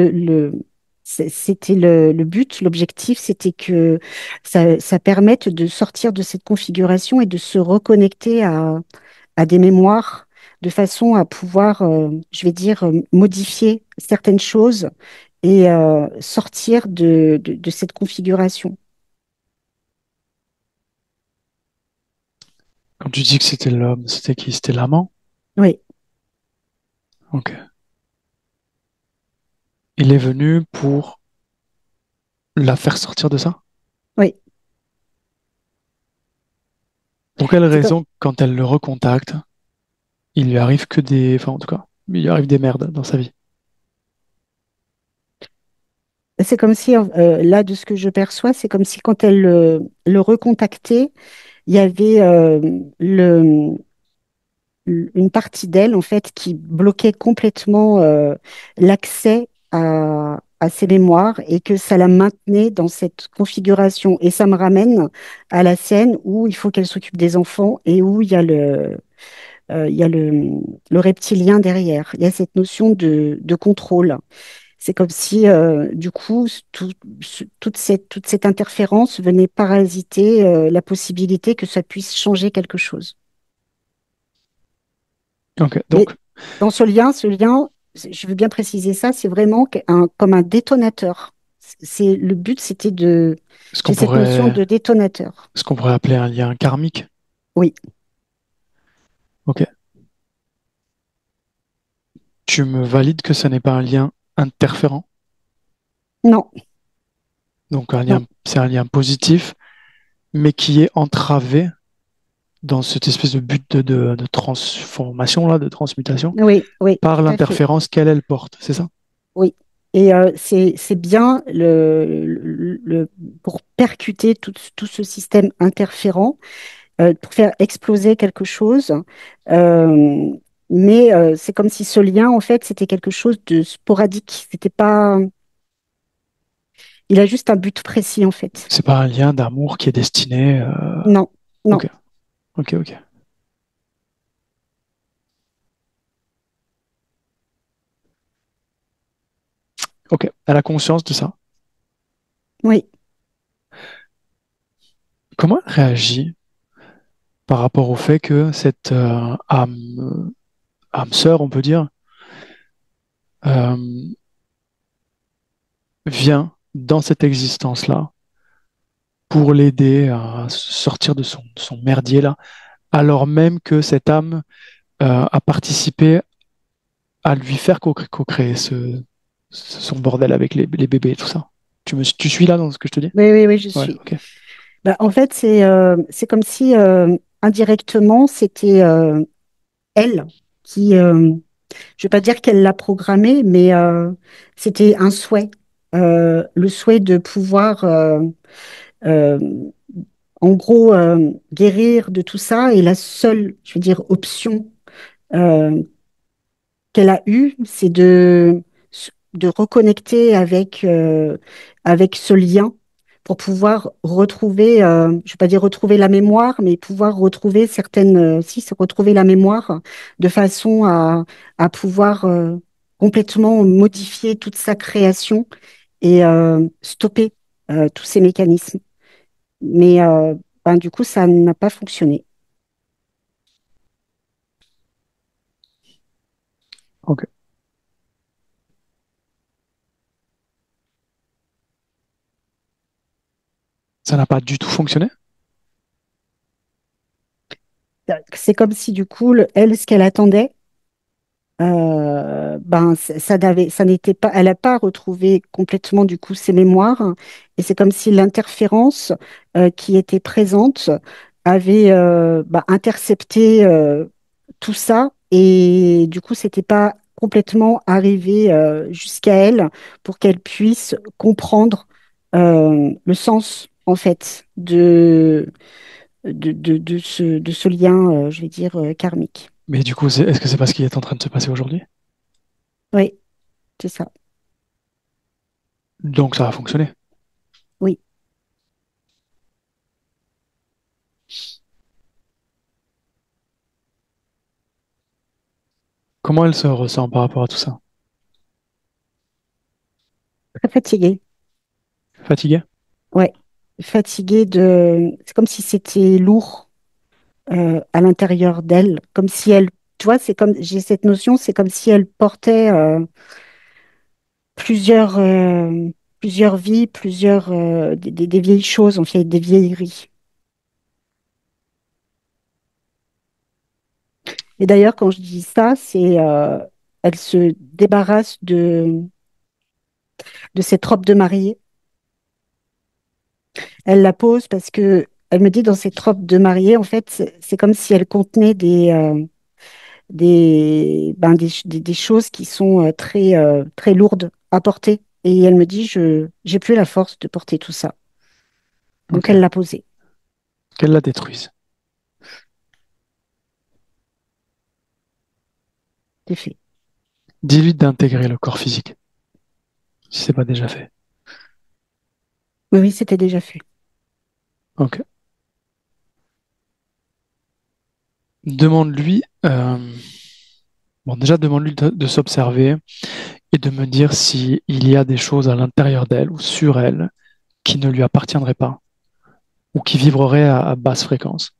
c'était le but, l'objectif, c'était que ça permette de sortir de cette configuration et de se reconnecter à des mémoires de façon à pouvoir, je vais dire, modifier certaines choses et sortir de cette configuration. Quand tu dis que c'était l'homme, c'était qui? C'était l'amant? Oui, Ok. Il est venu pour la faire sortir de ça? oui. Pour quelle C'est comme, raison, quand elle le recontacte, il lui arrive que des... Enfin, en tout cas, il lui arrive des merdes dans sa vie. c'est comme si, là, de ce que je perçois, c'est comme si quand elle le recontactait, il y avait une partie d'elle, en fait, qui bloquait complètement l'accès à ses mémoires et que ça la maintenait dans cette configuration. Et ça me ramène à la scène où il faut qu'elle s'occupe des enfants et où il y a le reptilien derrière. Il y a cette notion de contrôle. C'est comme si, du coup, toute cette interférence venait parasiter la possibilité que ça puisse changer quelque chose. Ok, Mais donc, dans ce lien, je veux bien préciser ça, c'est vraiment comme un détonateur. Le but, c'était ce qu'on j'ai cette notion pourrait, de détonateur. ce qu'on pourrait appeler un lien karmique. Oui, Ok. Tu me valides que ce n'est pas un lien interférent. non, Donc, non, c'est un lien positif, mais qui est entravé dans cette espèce de but de transformation, là, de transmutation, oui, oui, par tout à fait. l'interférence qu'elle, elle porte. C'est ça? Oui. Et c'est bien pour percuter tout ce système interférent, pour faire exploser quelque chose. Euh, mais c'est comme si ce lien, en fait, c'était quelque chose de sporadique. C'était pas. Il a juste un but précis, en fait. C'est pas un lien d'amour qui est destiné. Non, non, Ok, ok, ok. Ok, elle a conscience de ça. oui. Comment elle réagit par rapport au fait que cette âme sœur, on peut dire, euh, vient dans cette existence-là pour l'aider à sortir de son merdier là, alors même que cette âme a participé à lui faire co-créer son bordel avec les bébés et tout ça. Tu suis là dans ce que je te dis? Oui, oui, oui, je Ouais, suis. ok. Bah, en fait, c'est comme si indirectement, c'était elle qui, je vais pas dire qu'elle l'a programmé, mais c'était un souhait, le souhait de pouvoir, euh, en gros, guérir de tout ça. Et la seule, je veux dire, option euh, qu'elle a eue, c'est de reconnecter avec ce lien pour pouvoir retrouver, je ne vais pas dire retrouver la mémoire, mais pouvoir retrouver certaines, si, c'est retrouver la mémoire de façon à pouvoir complètement modifier toute sa création et stopper tous ces mécanismes. Mais ben, du coup, ça n'a pas fonctionné. Ok. Ça n'a pas du tout fonctionné? C'est comme si du coup, elle, ce qu'elle attendait, ben, ça n'était pas, elle n'a pas retrouvé complètement du coup ses mémoires, hein. Et c'est comme si l'interférence qui était présente avait ben, intercepté tout ça. Et du coup, c'était pas complètement arrivé jusqu'à elle pour qu'elle puisse comprendre le sens, en fait, de ce lien, je vais dire, karmique. Mais du coup, est-ce que c'est pas ce qui est en train de se passer aujourd'hui? Oui, c'est ça. Donc ça a fonctionné. Oui. Comment elle se ressent par rapport à tout ça? Très fatiguée. Fatiguée? Ouais. Fatiguée de. C'est comme si c'était lourd à l'intérieur d'elle. Comme si elle. Tu vois, c'est comme. J'ai cette notion, c'est comme si elle portait plusieurs, plusieurs vies, plusieurs. Des vieilles choses, en fait, des vieilleries. Et d'ailleurs, quand je dis ça, c'est. Elle se débarrasse de cette robe de mariée. Elle la pose parce que. Elle me dit dans cette robe de mariée, en fait, c'est comme si elle contenait des choses qui sont très, très lourdes à porter. Et elle me dit, j'ai plus la force de porter tout ça. Donc Ok. elle l'a posé. Qu'elle la détruise. C'est fait. Dis-lui d'intégrer le corps physique, si c'est pas déjà fait. Oui, oui, c'était déjà fait. Ok. Demande-lui, bon déjà demande-lui de s'observer et de me dire si il y a des choses à l'intérieur d'elle ou sur elle qui ne lui appartiendraient pas ou qui vibreraient à basse fréquence.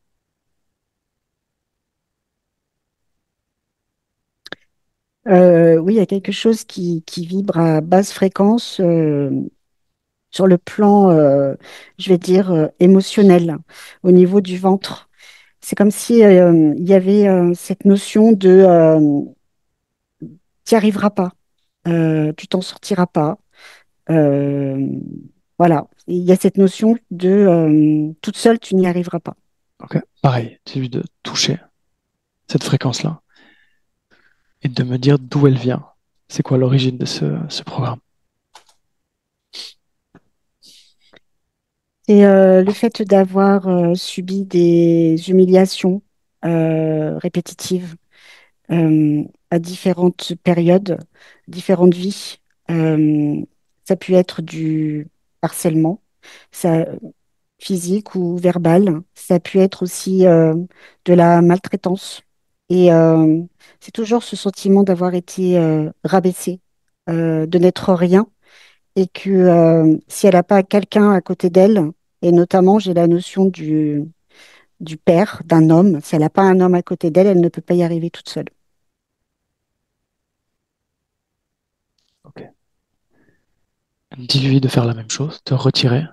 Oui, il y a quelque chose qui vibre à basse fréquence sur le plan, je vais dire, émotionnel, au niveau du ventre. C'est comme si il y avait cette notion de tu n'y arriveras pas, tu t'en sortiras pas. Euh, voilà, il y a cette notion de toute seule, tu n'y arriveras pas. Ok. Pareil, dis-lui de toucher cette fréquence-là et de me dire d'où elle vient. C'est quoi l'origine de ce programme? Et le fait d'avoir subi des humiliations répétitives à différentes périodes, différentes vies, euh, ça a pu être du harcèlement, ça, physique ou verbal, ça a pu être aussi de la maltraitance. Et c'est toujours ce sentiment d'avoir été rabaissé, de n'être rien, et que si elle n'a pas quelqu'un à côté d'elle, et notamment j'ai la notion du père, d'un homme, si elle n'a pas un homme à côté d'elle, elle ne peut pas y arriver toute seule. Ok. Dis-lui de faire la même chose, de retirer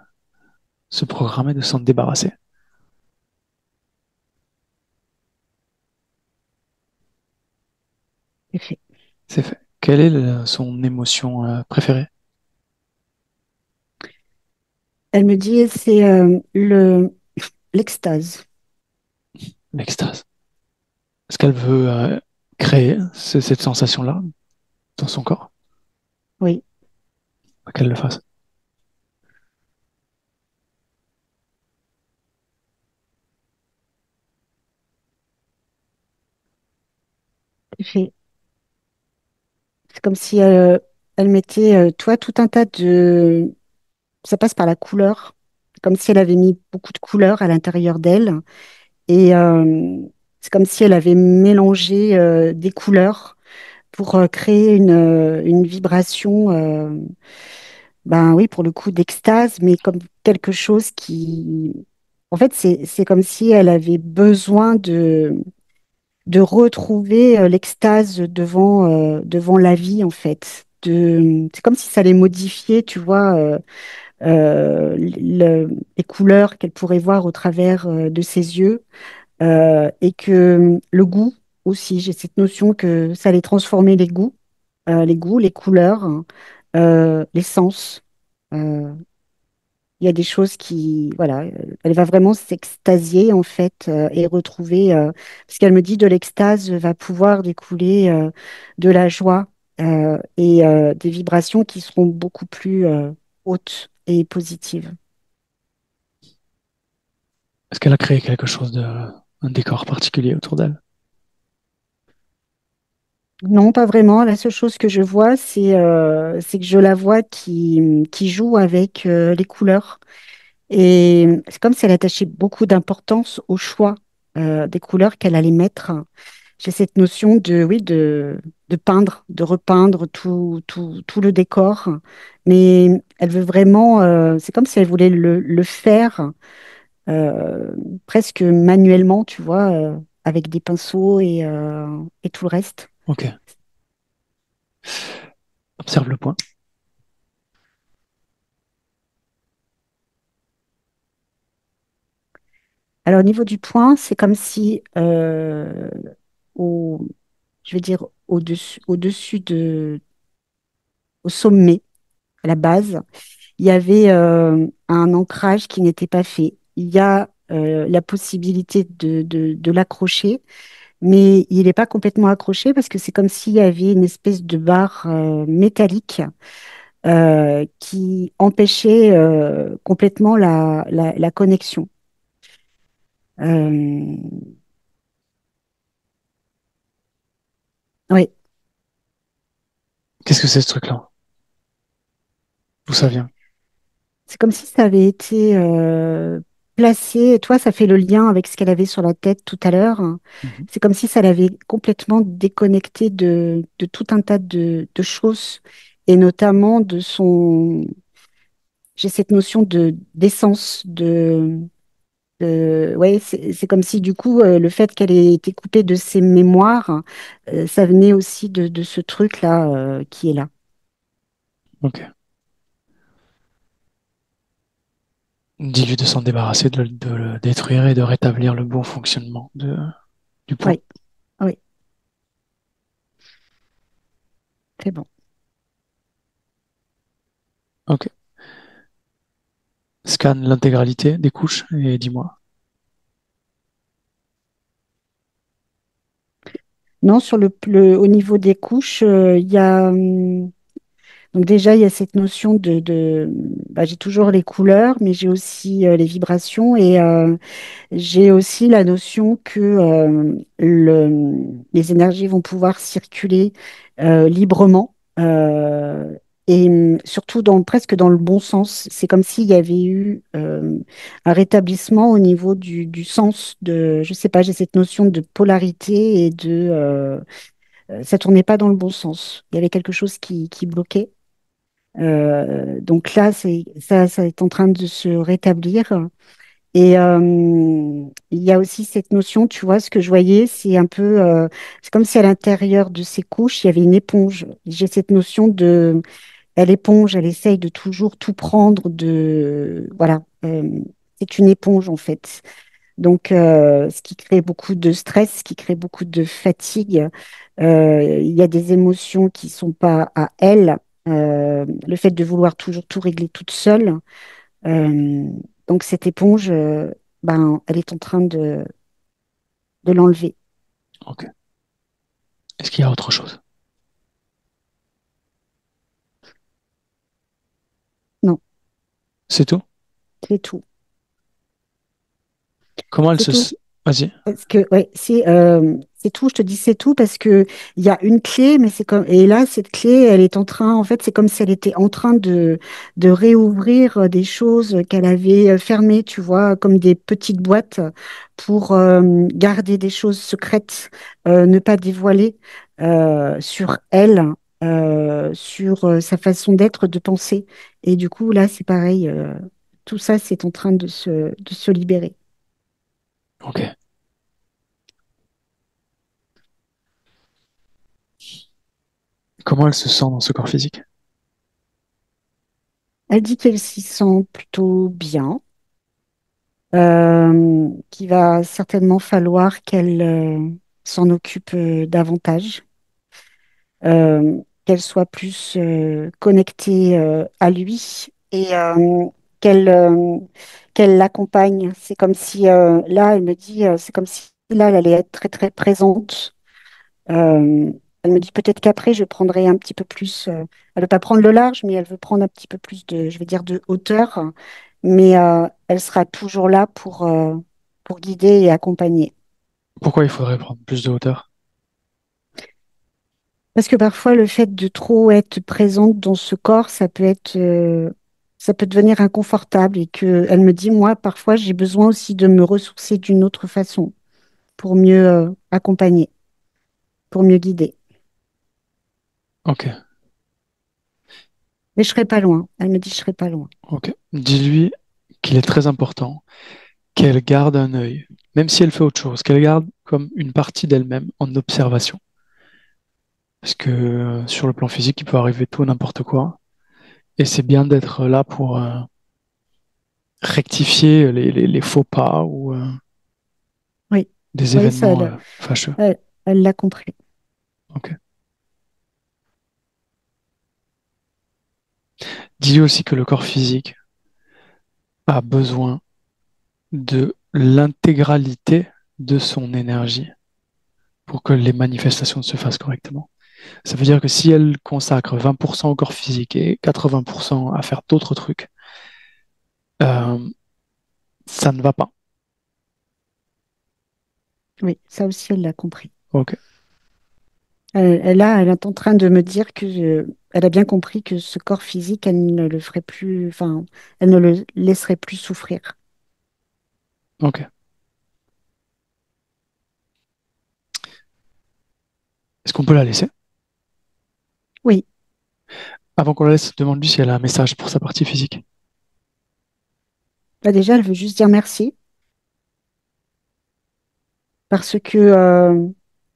ce programme et de s'en débarrasser. C'est fait. C'est fait. Quelle est son émotion préférée? Elle me dit, c'est l'extase. L'extase. Est-ce qu'elle veut créer cette sensation-là dans son corps? Oui, Qu'elle le fasse. c'est fait. C'est comme si elle mettait, toi, tout un tas de ça passe par la couleur, comme si elle avait mis beaucoup de couleurs à l'intérieur d'elle. Et c'est comme si elle avait mélangé des couleurs pour créer une vibration, ben oui, pour le coup, d'extase, mais comme quelque chose qui... En fait, c'est comme si elle avait besoin de retrouver l'extase devant la vie, en fait. C'est comme si ça allait modifier, tu vois. Les couleurs qu'elle pourrait voir au travers de ses yeux, et que le goût aussi, j'ai cette notion que ça allait transformer les goûts, les couleurs, les sens. Euh, il y a des choses qui, voilà, elle va vraiment s'extasier en fait et retrouver, parce qu'elle me dit de l'extase va pouvoir découler de la joie et des vibrations qui seront beaucoup plus hautes et positives. Est-ce qu'elle a créé quelque chose un décor particulier autour d'elle? Non, pas vraiment. La seule chose que je vois, c'est que je la vois qui joue avec les couleurs. Et c'est comme si elle attachait beaucoup d'importance au choix des couleurs qu'elle allait mettre. J'ai cette notion de, oui, de peindre, de repeindre tout le décor. Mais elle veut vraiment, c'est comme si elle voulait le faire euh, presque manuellement, tu vois, avec des pinceaux et tout le reste. Ok. Observe le point. Alors, au niveau du point, c'est comme si, au, je vais dire, au-dessus au sommet, à la base, il y avait un ancrage qui n'était pas fait. Il y a la possibilité de l'accrocher, mais il n'est pas complètement accroché parce que c'est comme s'il y avait une espèce de barre métallique qui empêchait complètement la connexion. Euh, oui, Qu'est-ce que c'est ce truc-là? D'où ça vient? c'est comme si ça avait été placé. Toi, ça fait le lien avec ce qu'elle avait sur la tête tout à l'heure. Mhm. C'est comme si ça l'avait complètement déconnecté de tout un tas de choses, et notamment de son. J'ai cette notion de d'essence, ouais, c'est comme si du coup, le fait qu'elle ait été coupée de ses mémoires, ça venait aussi de ce truc-là qui est là. Ok. Dis-lui de s'en débarrasser, de le détruire et de rétablir le bon fonctionnement du point. Oui, oui, c'est bon. Ok. Scanne l'intégralité des couches et dis-moi. Non, sur au niveau des couches, il y a donc déjà il y a cette notion bah, j'ai toujours les couleurs, mais j'ai aussi les vibrations et j'ai aussi la notion que les énergies vont pouvoir circuler librement et surtout presque dans le bon sens. C'est comme s'il y avait eu un rétablissement au niveau du sens de, je sais pas, j'ai cette notion de polarité et ça tournait pas dans le bon sens. Il y avait quelque chose qui bloquait. Donc là, ça est en train de se rétablir. Et il y a aussi cette notion, tu vois, ce que je voyais, c'est un peu, c'est comme si à l'intérieur de ces couches, il y avait une éponge. J'ai cette notion de, elle éponge, elle essaye de toujours tout prendre, voilà, c'est une éponge en fait. Donc, ce qui crée beaucoup de stress, ce qui crée beaucoup de fatigue. Il y a des émotions qui sont pas à elle. Le fait de vouloir toujours tout régler toute seule. Euh, donc cette éponge, ben, elle est en train de l'enlever. Ok. Est-ce qu'il y a autre chose? Non, C'est tout? c'est tout. Comment elle C'est se... tout. Vas-y. Parce que ouais, c'est tout. Je te dis c'est tout parce que il y a une clé, mais c'est comme et là cette clé, elle est en train. En fait, c'est comme si elle était en train de réouvrir des choses qu'elle avait fermées, tu vois, comme des petites boîtes pour garder des choses secrètes, ne pas dévoiler sur elle, sur sa façon d'être, de penser. Et du coup, là, c'est pareil. Tout ça, c'est en train de se libérer. Ok. Comment elle se sent dans ce corps physique? Elle dit qu'elle s'y sent plutôt bien. qu'il va certainement falloir qu'elle s'en occupe davantage, qu'elle soit plus connectée à lui et qu'elle l'accompagne. C'est comme si là, elle me dit, c'est comme si là, elle allait être très très présente. Elle me dit peut-être qu'après, je prendrai un petit peu plus. Elle veut pas prendre le large, mais elle veut prendre un petit peu plus de, je vais dire, de hauteur. Mais elle sera toujours là pour guider et accompagner. Pourquoi il faudrait prendre plus de hauteur? Parce que parfois, le fait de trop être présente dans ce corps, ça peut devenir inconfortable et que elle me dit, moi, parfois, j'ai besoin aussi de me ressourcer d'une autre façon pour mieux accompagner, pour mieux guider. Ok, Mais je serai pas loin. Elle me dit, je serai pas loin. ok. Dis-lui qu'il est très important qu'elle garde un œil, même si elle fait autre chose, qu'elle garde comme une partie d'elle-même en observation. Parce que sur le plan physique, il peut arriver tout n'importe quoi. Et c'est bien d'être là pour rectifier les faux pas ou Oui, des oui, ça, événements fâcheux. elle l'a compris. Ok. Dis-lui aussi que le corps physique a besoin de l'intégralité de son énergie pour que les manifestations se fassent correctement. Ça veut dire que si elle consacre 20% au corps physique et 80% à faire d'autres trucs, euh, ça ne va pas. Oui, ça aussi, elle l'a compris. Ok, Elle est en train de me dire que elle a bien compris que ce corps physique, elle ne le ferait plus, enfin, elle ne le laisserait plus souffrir. ok. Est-ce qu'on peut la laisser? Oui, Avant qu'on la laisse, demande-lui si elle a un message pour sa partie physique. là déjà, elle veut juste dire merci parce que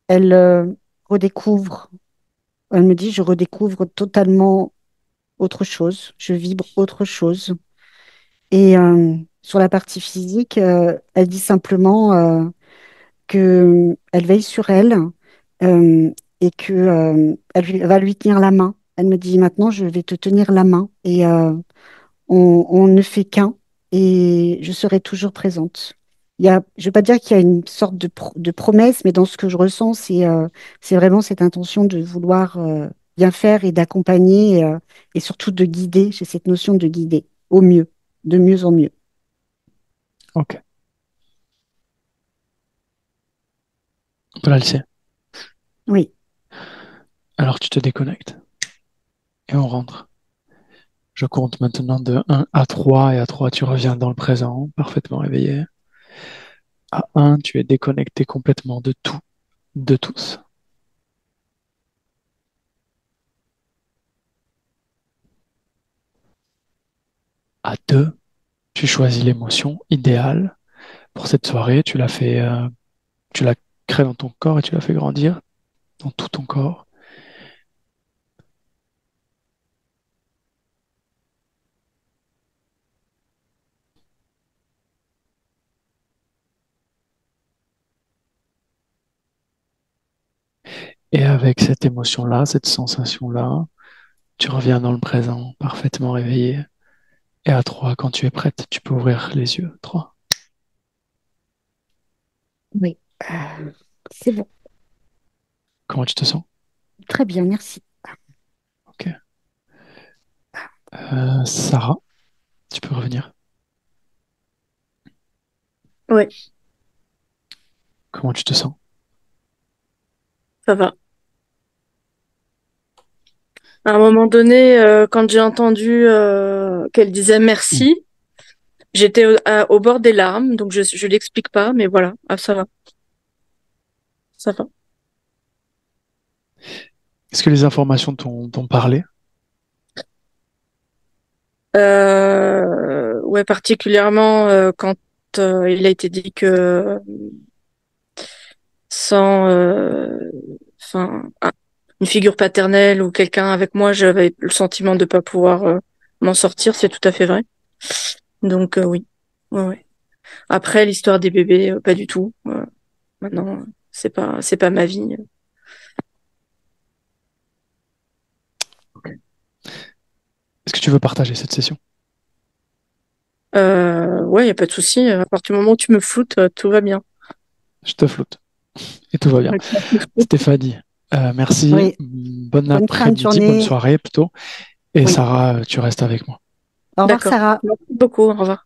elle redécouvre, elle me dit, je redécouvre totalement autre chose, je vibre autre chose. Et sur la partie physique, elle dit simplement que elle veille sur elle et que va lui tenir la main. Elle me dit maintenant, je vais te tenir la main et on ne fait qu'un et je serai toujours présente. Je ne veux pas dire qu'il y a une sorte de promesse, mais dans ce que je ressens, c'est vraiment cette intention de vouloir bien faire et d'accompagner et surtout de guider. J'ai cette notion de guider au mieux, de mieux en mieux. Ok, on peut la laisser. Oui, Alors tu te déconnectes et on rentre. Je compte maintenant de 1 à 3 et à 3 tu reviens dans le présent, parfaitement réveillé. À 1 tu es déconnecté complètement de tout, de tous. À 2 tu choisis l'émotion idéale pour cette soirée, tu la crées dans ton corps et tu la fais grandir dans tout ton corps. Et avec cette émotion-là, cette sensation-là, tu reviens dans le présent, parfaitement réveillé. Et à 3 quand tu es prête, tu peux ouvrir les yeux. 3. oui. C'est bon. Comment tu te sens? Très bien, merci. Ok. Sarah, tu peux revenir. Ouais, Comment tu te sens? ça va. À un moment donné, quand j'ai entendu qu'elle disait Hmm. merci, j'étais au bord des larmes, donc je l'explique pas, mais voilà, ah, ça va, ça va. Est-ce que les informations t'ont parlé? Ouais, particulièrement quand il a été dit que sans, enfin, une figure paternelle ou quelqu'un avec moi, j'avais le sentiment de pas pouvoir m'en sortir. C'est tout à fait vrai. Donc oui, ouais, ouais. Après, l'histoire des bébés, pas du tout. Maintenant, c'est pas ma vie. Est-ce que tu veux partager cette session? Ouais, y a pas de souci. À partir du moment où tu me floutes, tout va bien. Je te floute et tout va bien. Stéphanie, merci. Oui, Bon bonne fin de après-midi, bonne journée. soirée plutôt. Et Oui. Sarah, tu restes avec moi. Au revoir, D'accord. Sarah. Merci beaucoup. Au revoir.